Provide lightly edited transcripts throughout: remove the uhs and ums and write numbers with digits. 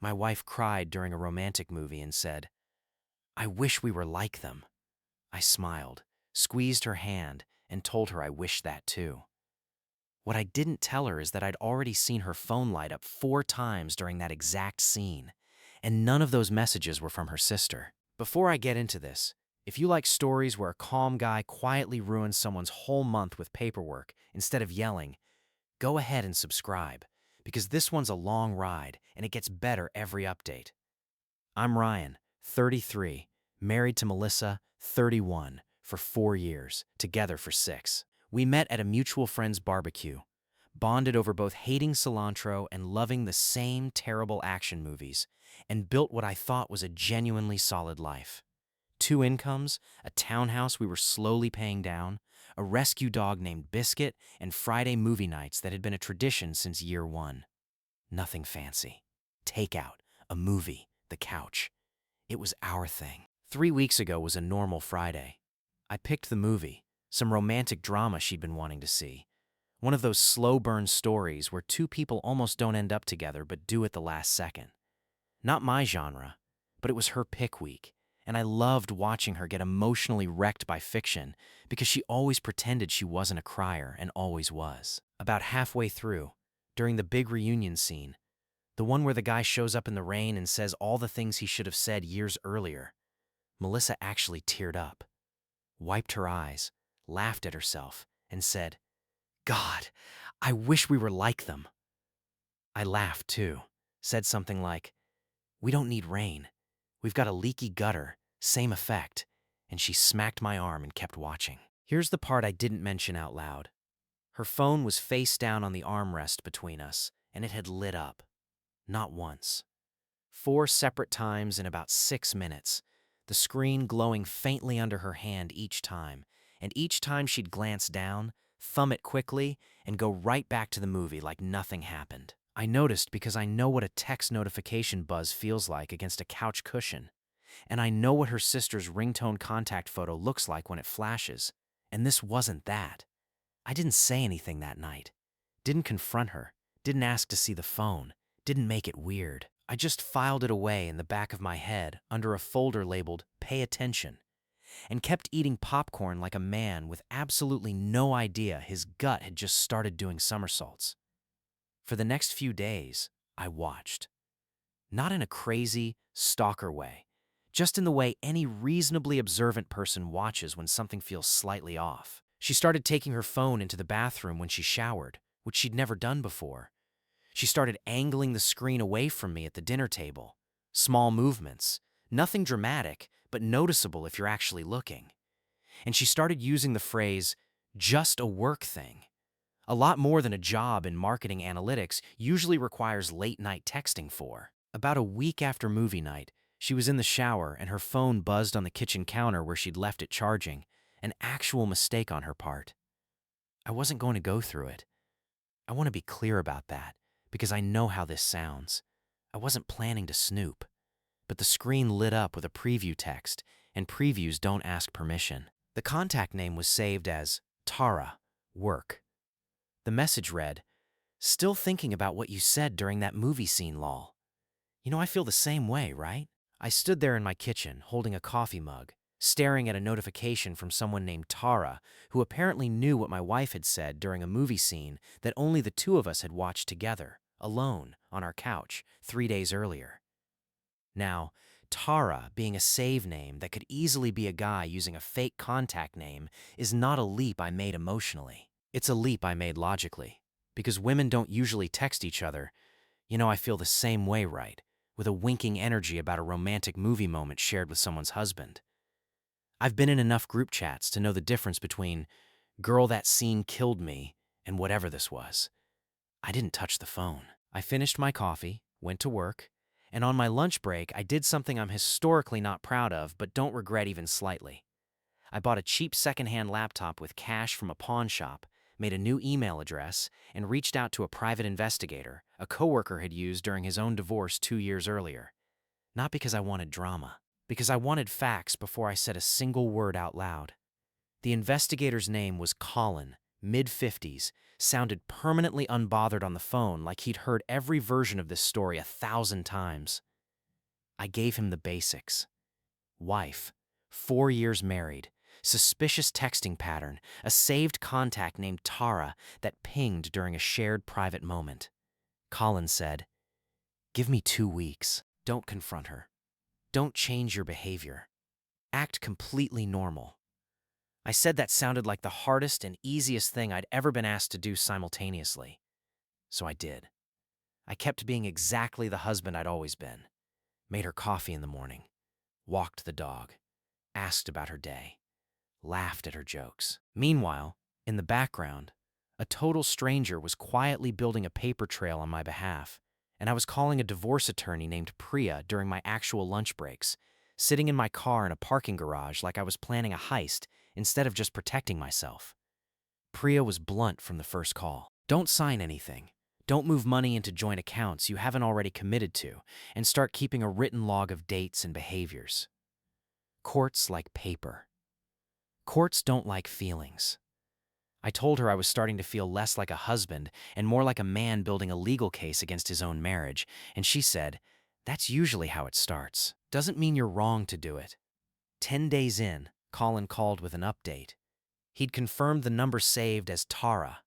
My wife cried during a romantic movie and said, "I wish we were like them." I smiled, squeezed her hand, and told her I wished that too. What I didn't tell her is that I'd already seen her phone light up 4 times during that exact scene, and none of those messages were from her sister. Before I get into this, if you like stories where a calm guy quietly ruins someone's whole month with paperwork instead of yelling, go ahead and subscribe, because this one's a long ride and it gets better every update. I'm Ryan, 33, married to Melissa, 31, for 4 years, together for 6. We met at a mutual friend's barbecue, bonded over both hating cilantro and loving the same terrible action movies, and built what I thought was a genuinely solid life. 2 incomes, a townhouse we were slowly paying down, a rescue dog named Biscuit, and Friday movie nights that had been a tradition since year 1. Nothing fancy. Takeout, a movie, the couch. It was our thing. 3 weeks ago was a normal Friday. I picked the movie, some romantic drama she'd been wanting to see. One of those slow burn stories where 2 people almost don't end up together but do at the last second. Not my genre, but it was her pick week, and I loved watching her get emotionally wrecked by fiction because she always pretended she wasn't a crier and always was. About halfway through, during the big reunion scene, the one where the guy shows up in the rain and says all the things he should have said years earlier, Melissa actually teared up, wiped her eyes, laughed at herself, and said, "God, I wish we were like them." I laughed too, said something like, "We don't need rain. We've got a leaky gutter, same effect," and she smacked my arm and kept watching. Here's the part I didn't mention out loud. Her phone was face down on the armrest between us, and it had lit up. Not once. 4 separate times in about 6 minutes, the screen glowing faintly under her hand each time, and each time she'd glance down, thumb it quickly, and go right back to the movie like nothing happened. I noticed because I know what a text notification buzz feels like against a couch cushion, and I know what her sister's ringtone contact photo looks like when it flashes, and this wasn't that. I didn't say anything that night, didn't confront her, didn't ask to see the phone, didn't make it weird. I just filed it away in the back of my head under a folder labeled "Pay Attention" and kept eating popcorn like a man with absolutely no idea his gut had just started doing somersaults. For the next few days, I watched. Not in a crazy, stalker way, just in the way any reasonably observant person watches when something feels slightly off. She started taking her phone into the bathroom when she showered, which she'd never done before. She started angling the screen away from me at the dinner table. Small movements, nothing dramatic, but noticeable if you're actually looking. And she started using the phrase, "just a work thing." A lot more than a job in marketing analytics usually requires late-night texting for. About a week after movie night, she was in the shower and her phone buzzed on the kitchen counter where she'd left it charging, an actual mistake on her part. I wasn't going to go through it. I want to be clear about that, because I know how this sounds. I wasn't planning to snoop, but the screen lit up with a preview text, and previews don't ask permission. The contact name was saved as Tara, work. The message read, "Still thinking about what you said during that movie scene, lol." You know, I feel the same way, right? I stood there in my kitchen, holding a coffee mug, staring at a notification from someone named Tara, who apparently knew what my wife had said during a movie scene that only the 2 of us had watched together, alone, on our couch, 3 days earlier. Now, Tara being a save name that could easily be a guy using a fake contact name is not a leap I made emotionally. It's a leap I made logically, because women don't usually text each other. You know, I feel the same way, right? With a winking energy about a romantic movie moment shared with someone's husband. I've been in enough group chats to know the difference between "girl, that scene killed me" and whatever this was. I didn't touch the phone. I finished my coffee, went to work, and on my lunch break, I did something I'm historically not proud of but don't regret even slightly. I bought a cheap secondhand laptop with cash from a pawn shop, made a new email address, and reached out to a private investigator a coworker had used during his own divorce 2 years earlier. Not because I wanted drama, because I wanted facts before I said a single word out loud. The investigator's name was Colin, mid-50s, sounded permanently unbothered on the phone, like he'd heard every version of this story 1,000 times. I gave him the basics. Wife, 4 years married, suspicious texting pattern, a saved contact named Tara that pinged during a shared private moment. Colin said, "Give me 2 weeks. Don't confront her. Don't change your behavior. Act completely normal." I said that sounded like the hardest and easiest thing I'd ever been asked to do simultaneously. So I did. I kept being exactly the husband I'd always been. Made her coffee in the morning, walked the dog, asked about her day, laughed at her jokes. Meanwhile, in the background, a total stranger was quietly building a paper trail on my behalf, and I was calling a divorce attorney named Priya during my actual lunch breaks, sitting in my car in a parking garage like I was planning a heist instead of just protecting myself. Priya was blunt from the first call. "Don't sign anything. Don't move money into joint accounts you haven't already committed to, and start keeping a written log of dates and behaviors." Courts like paper. Courts don't like feelings. I told her I was starting to feel less like a husband and more like a man building a legal case against his own marriage, and she said, "That's usually how it starts. Doesn't mean you're wrong to do it." 10 days in, Colin called with an update. He'd confirmed the number saved as Tara.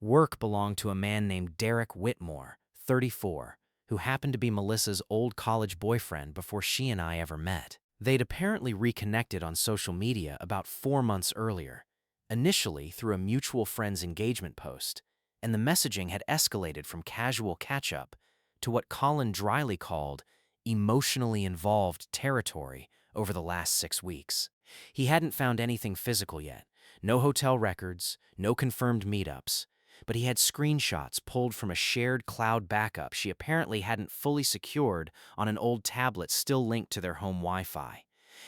Work belonged to a man named Derek Whitmore, 34, who happened to be Melissa's old college boyfriend before she and I ever met. They'd apparently reconnected on social media about 4 months earlier, initially through a mutual friend's engagement post, and the messaging had escalated from casual catch-up to what Colin dryly called emotionally involved territory over the last 6 weeks. He hadn't found anything physical yet, no hotel records, no confirmed meetups, but he had screenshots pulled from a shared cloud backup she apparently hadn't fully secured on an old tablet still linked to their home Wi-Fi.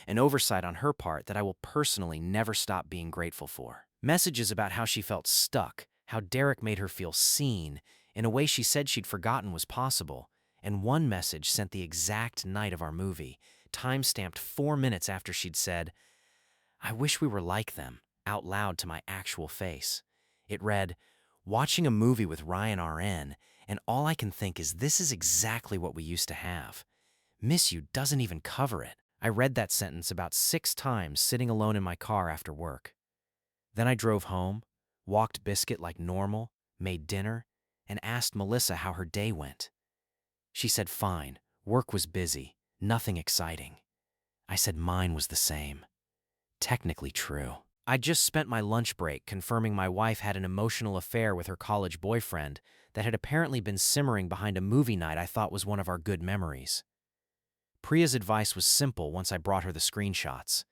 An oversight on her part that I will personally never stop being grateful for. Messages about how she felt stuck, how Derek made her feel seen, in a way she said she'd forgotten was possible, and one message sent the exact night of our movie, time-stamped 4 minutes after she'd said, "I wish we were like them," out loud to my actual face. It read, "Watching a movie with Ryan RN, and all I can think is this is exactly what we used to have. Miss you doesn't even cover it." I read that sentence about 6 times sitting alone in my car after work. Then I drove home, walked Biscuit like normal, made dinner, and asked Melissa how her day went. She said fine, work was busy, nothing exciting. I said mine was the same. Technically true. I'd just spent my lunch break confirming my wife had an emotional affair with her college boyfriend that had apparently been simmering behind a movie night I thought was one of our good memories. Priya's advice was simple once I brought her the screenshots.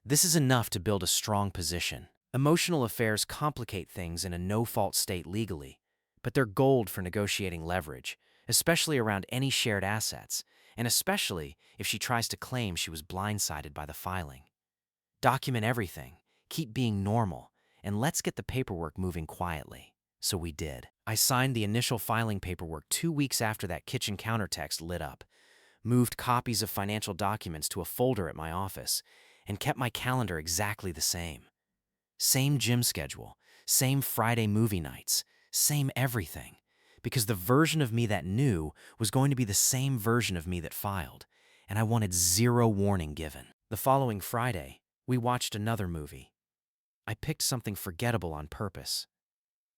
This is enough to build a strong position. Emotional affairs complicate things in a no-fault state legally, but they're gold for negotiating leverage, especially around any shared assets, and especially if she tries to claim she was blindsided by the filing. Document everything, keep being normal, and let's get the paperwork moving quietly. So we did. I signed the initial filing paperwork 2 weeks after that kitchen counter text lit up, moved copies of financial documents to a folder at my office, and kept my calendar exactly the same. Same gym schedule, same Friday movie nights, same everything. Because the version of me that knew was going to be the same version of me that filed, and I wanted zero warning given. The following Friday, we watched another movie. I picked something forgettable on purpose.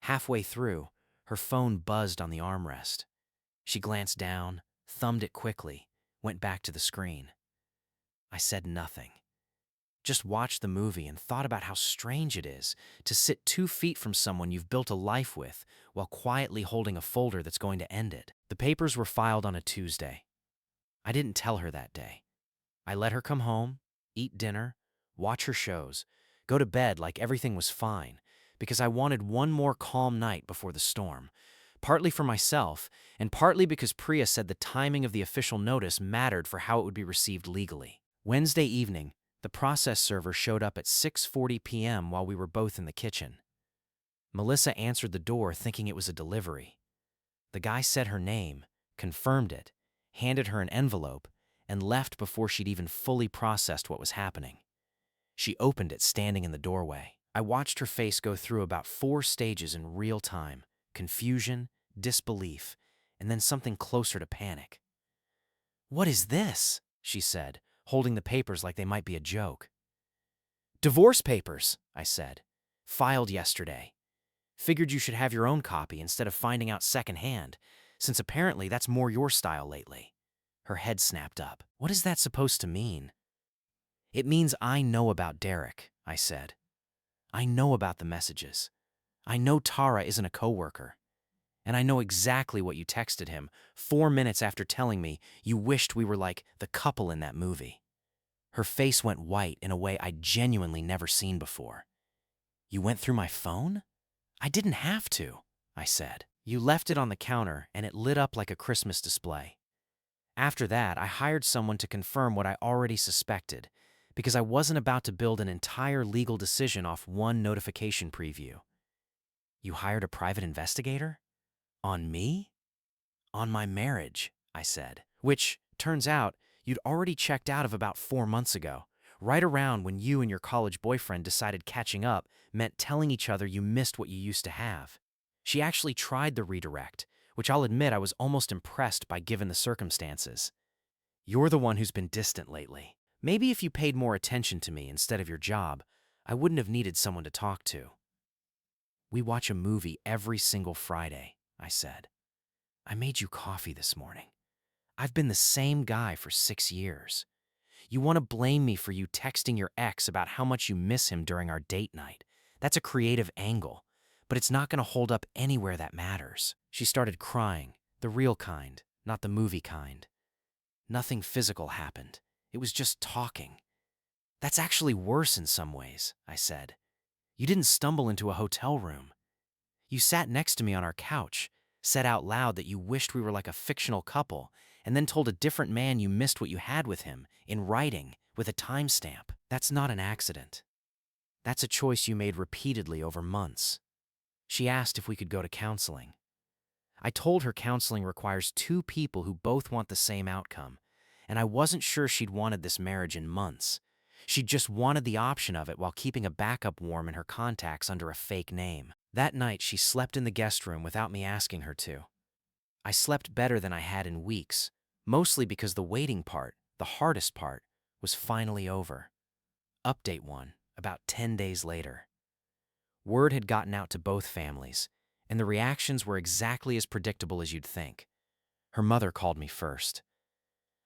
Halfway through, her phone buzzed on the armrest. She glanced down, thumbed it quickly, went back to the screen. I said nothing. Just watched the movie and thought about how strange it is to sit 2 feet from someone you've built a life with while quietly holding a folder that's going to end it. The papers were filed on a Tuesday. I didn't tell her that day. I let her come home, eat dinner, watch her shows, go to bed like everything was fine, because I wanted one more calm night before the storm, partly for myself, and partly because Priya said the timing of the official notice mattered for how it would be received legally. Wednesday evening, the process server showed up at 6:40 p.m. while we were both in the kitchen. Melissa answered the door thinking it was a delivery. The guy said her name, confirmed it, handed her an envelope, and left before she'd even fully processed what was happening. She opened it standing in the doorway. I watched her face go through about 4 stages in real time: confusion, disbelief, and then something closer to panic. "What is this?" she said, holding the papers like they might be a joke. "Divorce papers," I said. "Filed yesterday. Figured you should have your own copy instead of finding out secondhand, since apparently that's more your style lately." Her head snapped up. "What is that supposed to mean?" "It means I know about Derek," I said. "I know about the messages. I know Tara isn't a coworker. And I know exactly what you texted him 4 minutes after telling me you wished we were like the couple in that movie." Her face went white in a way I'd genuinely never seen before. "You went through my phone?" "I didn't have to," I said. "You left it on the counter and it lit up like a Christmas display." After that, I hired someone to confirm what I already suspected, because I wasn't about to build an entire legal decision off one notification preview. "You hired a private investigator? On me?" "On my marriage," I said. "Which, turns out, you'd already checked out of about 4 months ago, right around when you and your college boyfriend decided catching up meant telling each other you missed what you used to have." She actually tried the redirect, which I'll admit I was almost impressed by given the circumstances. "You're the one who's been distant lately. Maybe if you paid more attention to me instead of your job, I wouldn't have needed someone to talk to." "We watch a movie every single Friday," I said. "I made you coffee this morning. I've been the same guy for 6 years. You want to blame me for you texting your ex about how much you miss him during our date night. That's a creative angle, but it's not going to hold up anywhere that matters." She started crying, the real kind, not the movie kind. "Nothing physical happened. It was just talking." "That's actually worse in some ways," I said. "You didn't stumble into a hotel room. You sat next to me on our couch, said out loud that you wished we were like a fictional couple, and then told a different man you missed what you had with him, in writing, with a timestamp. That's not an accident. That's a choice you made repeatedly over months." She asked if we could go to counseling. I told her counseling requires 2 people who both want the same outcome, and I wasn't sure she'd wanted this marriage in months. She'd just wanted the option of it while keeping a backup warm in her contacts under a fake name. That night, she slept in the guest room without me asking her to. I slept better than I had in weeks, mostly because the waiting part, the hardest part, was finally over. Update 1, about 10 days later. Word had gotten out to both families, and the reactions were exactly as predictable as you'd think. Her mother called me first.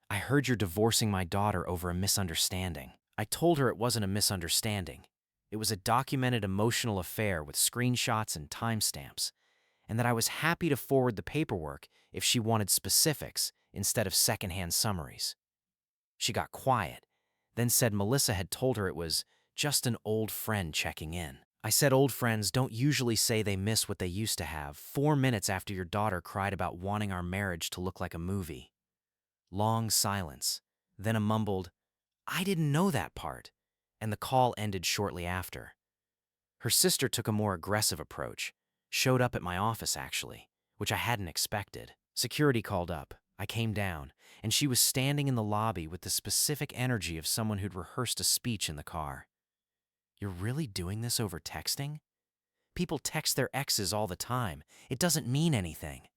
"I heard you're divorcing my daughter over a misunderstanding." I told her it wasn't a misunderstanding. It was a documented emotional affair with screenshots and timestamps, and that I was happy to forward the paperwork if she wanted specifics instead of secondhand summaries. She got quiet, then said Melissa had told her it was just an old friend checking in. I said old friends don't usually say they miss what they used to have 4 minutes after your daughter cried about wanting our marriage to look like a movie. Long silence, then a mumbled, "I didn't know that part," and the call ended shortly after. Her sister took a more aggressive approach, showed up at my office actually, which I hadn't expected. Security called up, I came down, and she was standing in the lobby with the specific energy of someone who'd rehearsed a speech in the car. "You're really doing this over texting? People text their exes all the time. It doesn't mean anything."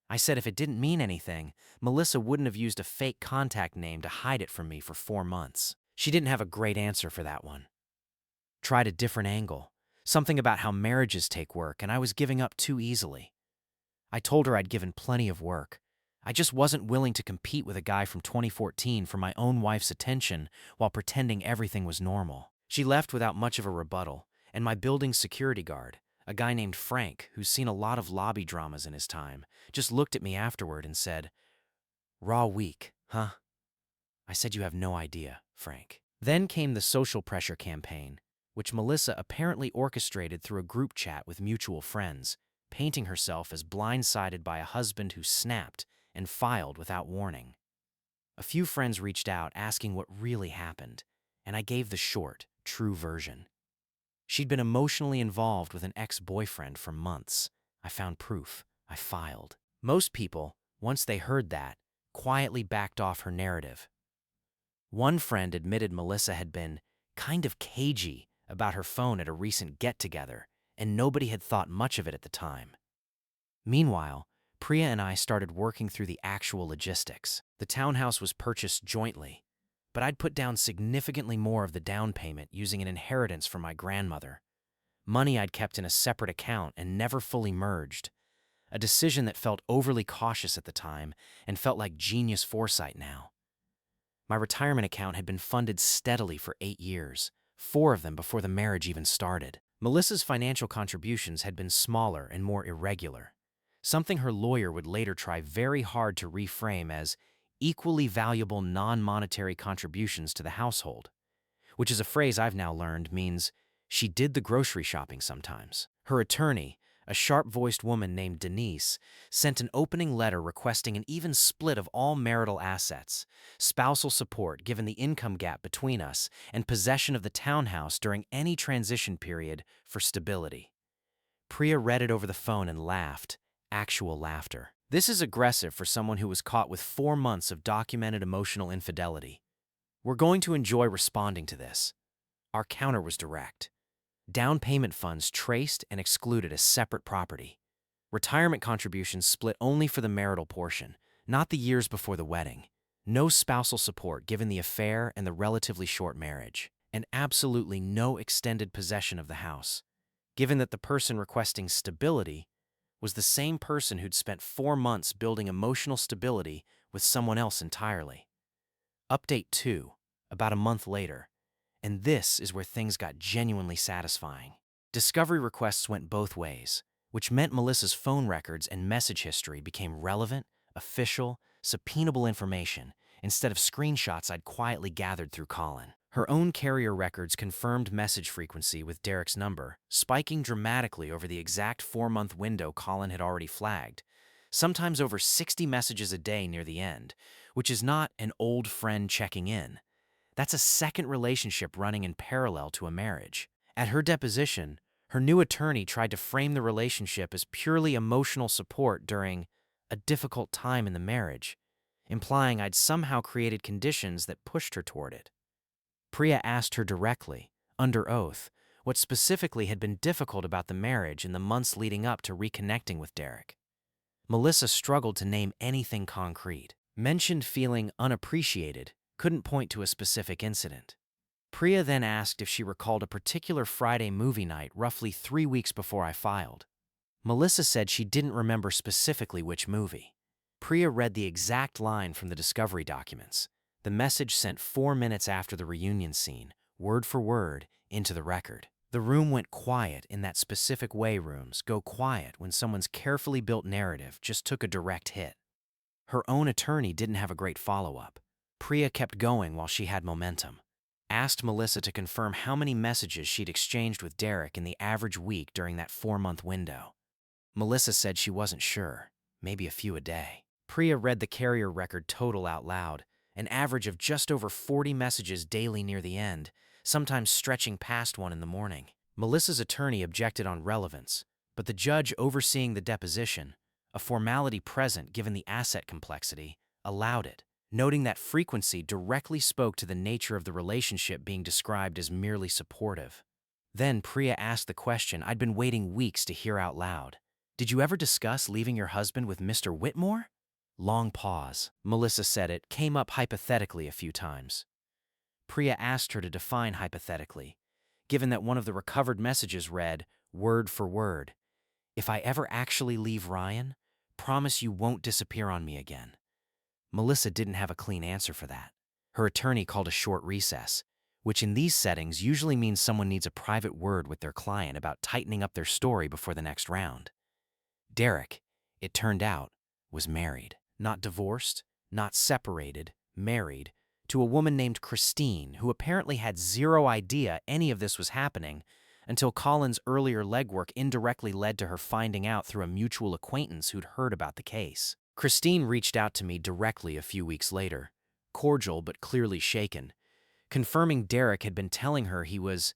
I said if it didn't mean anything, Melissa wouldn't have used a fake contact name to hide it from me for 4 months. She didn't have a great answer for that one. Tried a different angle, something about how marriages take work, and I was giving up too easily. I told her I'd given plenty of work. I just wasn't willing to compete with a guy from 2014 for my own wife's attention while pretending everything was normal. She left without much of a rebuttal, and my building's security guard, a guy named Frank who's seen a lot of lobby dramas in his time, just looked at me afterward and said, "Raw week, huh?" I said, "You have no idea, Frank." Then came the social pressure campaign, which Melissa apparently orchestrated through a group chat with mutual friends, painting herself as blindsided by a husband who snapped and filed without warning. A few friends reached out asking what really happened, and I gave the short, true version. She'd been emotionally involved with an ex-boyfriend for months. I found proof. I filed. Most people, once they heard that, quietly backed off her narrative. One friend admitted Melissa had been kind of cagey about her phone at a recent get-together, and nobody had thought much of it at the time. Meanwhile, Priya and I started working through the actual logistics. The townhouse was purchased jointly, but I'd put down significantly more of the down payment using an inheritance from my grandmother. Money I'd kept in a separate account and never fully merged, a decision that felt overly cautious at the time and felt like genius foresight now. My retirement account had been funded steadily for 8 years, 4 of them before the marriage even started. Melissa's financial contributions had been smaller and more irregular, something her lawyer would later try very hard to reframe as equally valuable non-monetary contributions to the household, which is a phrase I've now learned means she did the grocery shopping sometimes. Her attorney, a sharp-voiced woman named Denise, sent an opening letter requesting an even split of all marital assets, spousal support given the income gap between us, and possession of the townhouse during any transition period for stability. Priya read it over the phone and laughed, actual laughter. This is aggressive for someone who was caught with 4 months of documented emotional infidelity. We're going to enjoy responding to this. Our counter was direct. Down payment funds traced and excluded as separate property. Retirement contributions split only for the marital portion, not the years before the wedding. No spousal support given the affair and the relatively short marriage. And absolutely no extended possession of the house, given that the person requesting stability was the same person who'd spent 4 months building emotional stability with someone else entirely. Update 2, about a month later. And this is where things got genuinely satisfying. Discovery requests went both ways, which meant Melissa's phone records and message history became relevant, official, subpoenable information instead of screenshots I'd quietly gathered through Colin. Her own carrier records confirmed message frequency with Derek's number, spiking dramatically over the exact 4-month window Colin had already flagged, sometimes over 60 messages a day near the end, which is not an old friend checking in. That's a second relationship running in parallel to a marriage. At her deposition, her new attorney tried to frame the relationship as purely emotional support during a difficult time in the marriage, implying I'd somehow created conditions that pushed her toward it. Priya asked her directly, under oath, what specifically had been difficult about the marriage in the months leading up to reconnecting with Derek. Melissa struggled to name anything concrete, mentioned feeling unappreciated, couldn't point to a specific incident. Priya then asked if she recalled a particular Friday movie night roughly 3 weeks before I filed. Melissa said she didn't remember specifically which movie. Priya read the exact line from the discovery documents, the message sent 4 minutes after the reunion scene, word for word, into the record. The room went quiet in that specific way rooms go quiet when someone's carefully built narrative just took a direct hit. Her own attorney didn't have a great follow-up. Priya kept going while she had momentum. Asked Melissa to confirm how many messages she'd exchanged with Derek in the average week during that 4-month window. Melissa said she wasn't sure, maybe a few a day. Priya read the carrier record total out loud, an average of just over 40 messages daily near the end, sometimes stretching past 1 in the morning. Melissa's attorney objected on relevance, but the judge overseeing the deposition, a formality present given the asset complexity, allowed it, noting that frequency directly spoke to the nature of the relationship being described as merely supportive. Then Priya asked the question I'd been waiting weeks to hear out loud. Did you ever discuss leaving your husband with Mr. Whitmore? Long pause. Melissa said it came up hypothetically a few times. Priya asked her to define hypothetically, given that one of the recovered messages read, word for word, "If I ever actually leave Ryan, promise you won't disappear on me again." Melissa didn't have a clean answer for that. Her attorney called a short recess, which in these settings usually means someone needs a private word with their client about tightening up their story before the next round. Derek, it turned out, was married. Not divorced, not separated, married, to a woman named Christine who apparently had zero idea any of this was happening until Colin's earlier legwork indirectly led to her finding out through a mutual acquaintance who'd heard about the case. Christine reached out to me directly a few weeks later, cordial but clearly shaken, confirming Derek had been telling her he was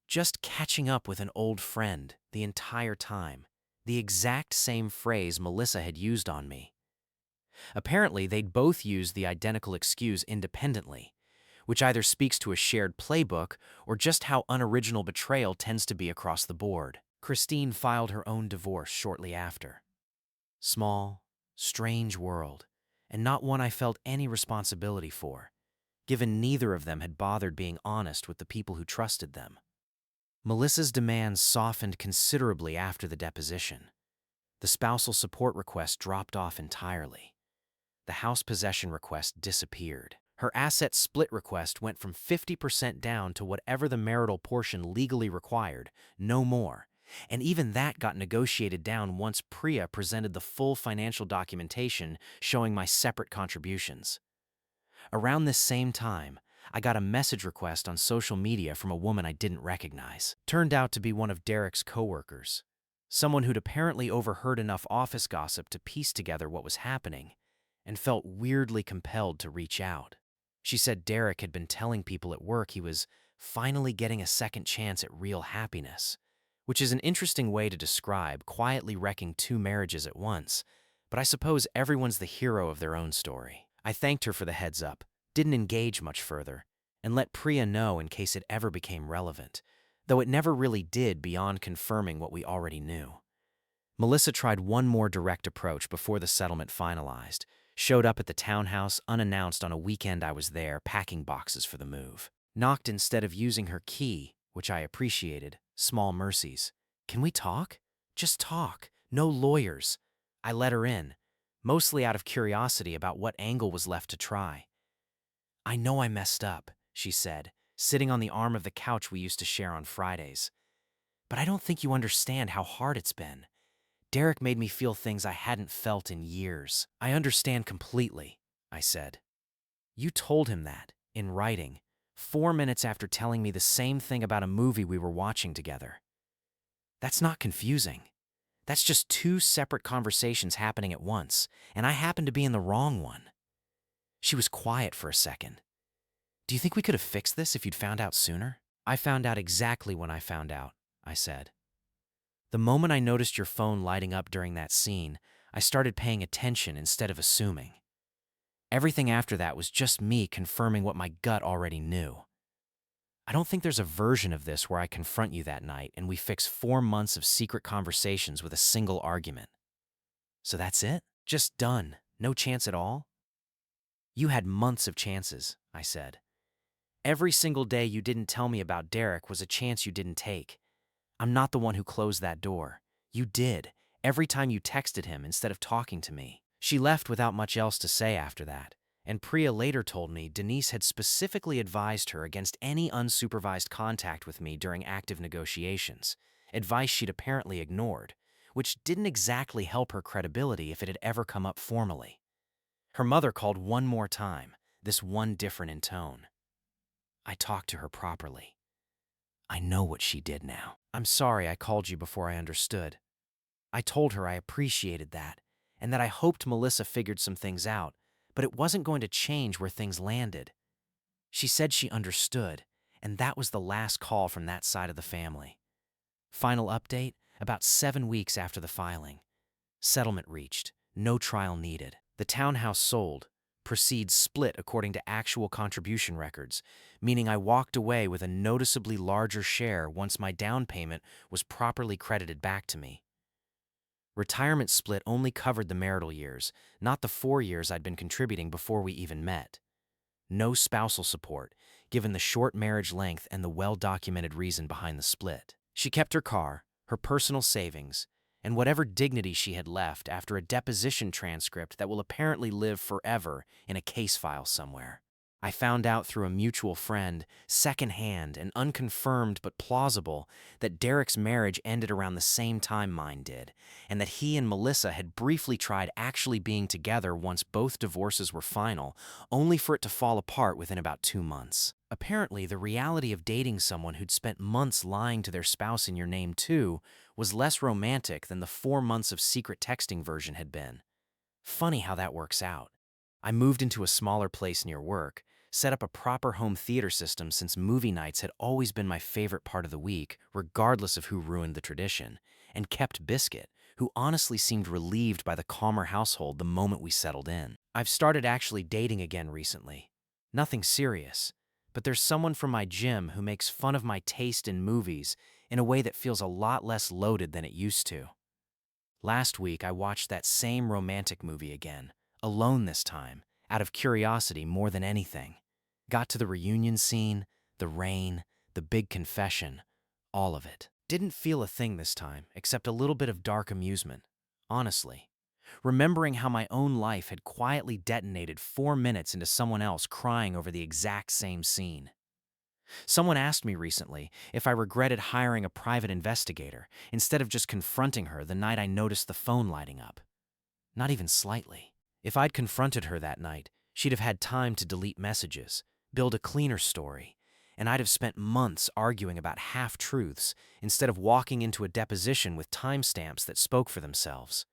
just catching up with an old friend the entire time, the exact same phrase Melissa had used on me. Apparently, they'd both used the identical excuse independently, which either speaks to a shared playbook or just how unoriginal betrayal tends to be across the board. Christine filed her own divorce shortly after. Small, strange world, and not one I felt any responsibility for, given neither of them had bothered being honest with the people who trusted them. Melissa's demands softened considerably after the deposition. The spousal support request dropped off entirely. The house possession request disappeared. Her asset split request went from 50% down to whatever the marital portion legally required, no more. And even that got negotiated down once Priya presented the full financial documentation showing my separate contributions. Around this same time, I got a message request on social media from a woman I didn't recognize. Turned out to be one of Derek's coworkers, someone who'd apparently overheard enough office gossip to piece together what was happening and felt weirdly compelled to reach out. She said Derek had been telling people at work he was finally getting a second chance at real happiness, which is an interesting way to describe quietly wrecking two marriages at once, but I suppose everyone's the hero of their own story. I thanked her for the heads up, didn't engage much further, and let Priya know in case it ever became relevant, though it never really did beyond confirming what we already knew. Melissa tried one more direct approach before the settlement finalized, showed up at the townhouse unannounced on a weekend I was there packing boxes for the move. Knocked instead of using her key, which I appreciated, small mercies. "Can we talk? Just talk. No lawyers." I let her in, mostly out of curiosity about what angle was left to try. "I know I messed up," she said, sitting on the arm of the couch we used to share on Fridays. "But I don't think you understand how hard it's been. Derek made me feel things I hadn't felt in years." "I understand completely," I said. "You told him that, in writing, 4 minutes after telling me the same thing about a movie we were watching together. That's not confusing. That's just two separate conversations happening at once, and I happened to be in the wrong one." She was quiet for a second. "Do you think we could have fixed this if you'd found out sooner?" "I found out exactly when I found out," I said. "The moment I noticed your phone lighting up during that scene, I started paying attention instead of assuming. Everything after that was just me confirming what my gut already knew. I don't think there's a version of this where I confront you that night and we fix 4 months of secret conversations with a single argument. So that's it? Just done? No chance at all?" "You had months of chances," I said. "Every single day you didn't tell me about Derek was a chance you didn't take. I'm not the one who closed that door. You did, every time you texted him instead of talking to me." She left without much else to say after that, and Priya later told me Denise had specifically advised her against any unsupervised contact with me during active negotiations, advice she'd apparently ignored, which didn't exactly help her credibility if it had ever come up formally. Her mother called one more time, this one different in tone. I talked to her properly. I know what she did now. "I'm sorry I called you before I understood. I told her I appreciated that, and that I hoped Melissa figured some things out, but it wasn't going to change where things landed. She said she understood, and that was the last call from that side of the family. Final update, about 7 weeks after the filing. Settlement reached, no trial needed. The townhouse sold, proceeds split according to actual contribution records, meaning I walked away with a noticeably larger share once my down payment was properly credited back to me. Retirement split only covered the marital years, not the 4 years I'd been contributing before we even met. No spousal support, given the short marriage length and the well-documented reason behind the split. She kept her car, her personal savings, and whatever dignity she had left after a deposition transcript that will apparently live forever in a case file somewhere. I found out through a mutual friend, secondhand and unconfirmed but plausible, that Derek's marriage ended around the same time mine did, and that he and Melissa had briefly tried actually being together once both divorces were final, only for it to fall apart within about 2 months. Apparently, the reality of dating someone who'd spent months lying to their spouse in your name too was less romantic than the 4 months of secret texting version had been. Funny how that works out. I moved into a smaller place near work, set up a proper home theater system since movie nights had always been my favorite part of the week, regardless of who ruined the tradition, and kept Biscuit, who honestly seemed relieved by the calmer household the moment we settled in. I've started actually dating again recently. Nothing serious, but there's someone from my gym who makes fun of my taste in movies in a way that feels a lot less loaded than it used to. Last week, I watched that same romantic movie again, alone this time, out of curiosity more than anything. Got to the reunion scene, the rain, the big confession, all of it. Didn't feel a thing this time, except a little bit of dark amusement. Honestly. Remembering how my own life had quietly detonated 4 minutes into someone else crying over the exact same scene. Someone asked me recently if I regretted hiring a private investigator instead of just confronting her the night I noticed the phone lighting up. Not even slightly. If I'd confronted her that night, she'd have had time to delete messages, build a cleaner story, and I'd have spent months arguing about half-truths instead of walking into a deposition with timestamps that spoke for themselves.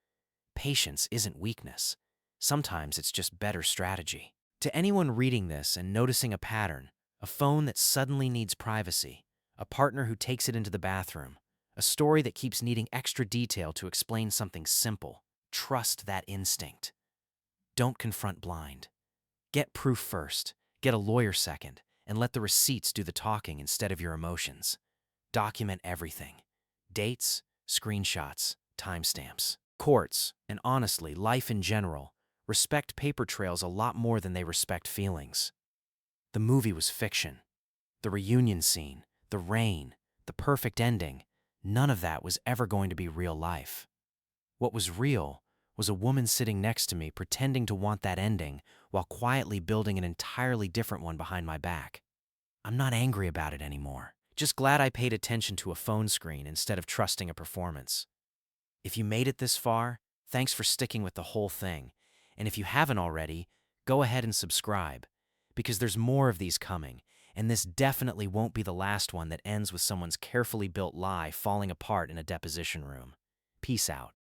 Patience isn't weakness. Sometimes it's just better strategy. To anyone reading this and noticing a pattern, a phone that suddenly needs privacy, a partner who takes it into the bathroom, a story that keeps needing extra detail to explain something simple, trust that instinct. Don't confront blind. Get proof first, get a lawyer second, and let the receipts do the talking instead of your emotions. Document everything. Dates, screenshots, timestamps. Courts, and honestly, life in general, respect paper trails a lot more than they respect feelings. The movie was fiction. The reunion scene, the rain, the perfect ending, none of that was ever going to be real life. What was real was a woman sitting next to me pretending to want that ending while quietly building an entirely different one behind my back. I'm not angry about it anymore. Just glad I paid attention to a phone screen instead of trusting a performance. If you made it this far, thanks for sticking with the whole thing. And if you haven't already, go ahead and subscribe, because there's more of these coming, and this definitely won't be the last one that ends with someone's carefully built lie falling apart in a deposition room. Peace out.